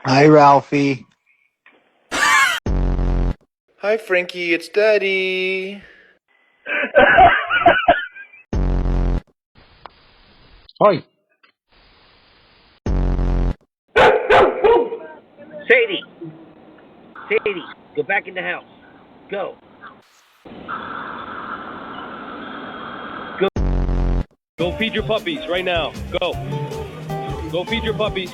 Hi, Ralphie. Hi, Frankie, it's Daddy. Hi. Sadie! Sadie, go back in the house. Go. Go feed your puppies right now. Go. Go feed your puppies.